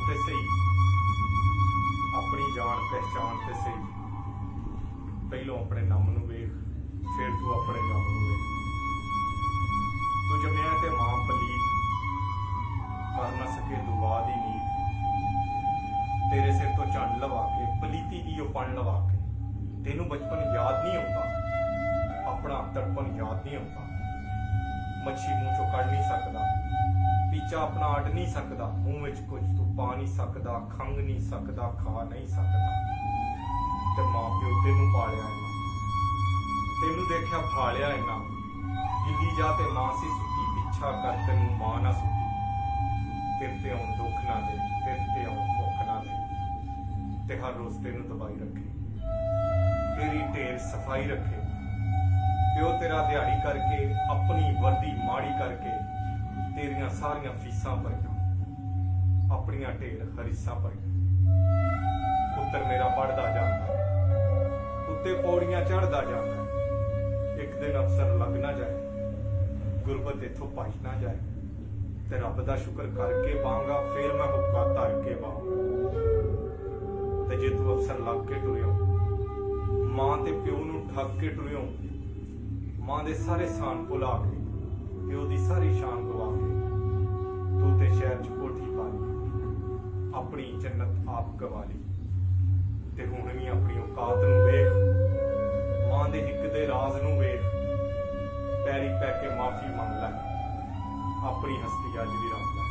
ते सही, अपनी जान पहचान ते सही। पहलों अपने नम नूं वेख, फिर तू अपने गम नूं वेख। तू जम्मिया ते मां पलीत, कर ना सके दुआ दी नीत। तेरे सिर तो झंड लवा के, पलीती दी ओ पन लवा के। तेनू बचपन याद नहीं आता, अपना तड़पन याद नहीं आता। मच्छी मुंह चो कढ़ नहीं सकदा, पीचा अपना अड नहीं सकदा। मुंह विच कुछ तू पा नहीं सकदा, खंग नहीं सकदा, खा नहीं सकदा। ते मां प्यो तेनू पालिया इन्ना, तेनू देखिया भालिया इन्ना। गिल्ली जा ते मां सी सुती, पिछा कर तेनू मां ना सुती। तेरे ते आउण दुख ना दे, तेरे ते आउण भुख ना दे। ते हर रोज तेनू दबाई रखे, तेरी ढेर सफाई रखे। प्यो तेरा दिहाड़ी करके, अपनी वर्दी माड़ी करके, तेरिया सारिया फीसा भरिया, अपनिया ढेर हरीसा भरिया। पुत्र मेरा पढ़दा जांदा, उत्ते पौड़ियां चढ़दा जांदा। एक दिन अफसर लग ना जाए, गुरबत इथों भज ना जाए। ते रब दा शुक्र करके बांगा, फिर मैं हुक्का धर के बांगा। ते जे तू अफसर लग के टुरियो, मां ते प्यो नूं ठग के टुरियो, मां दे सारे सान भुला के, प्यो दी सारी शान गवा के, तू ते शहर च कोठी पा ली, अपनी जन्नत आप गवा ली। ते हुण भी अपनी औकात नूं वेख, मां दे हिक दे राज नूं वेख। पैरी पै के माफी मंग लै, अपनी हस्ती अज भी रख लै।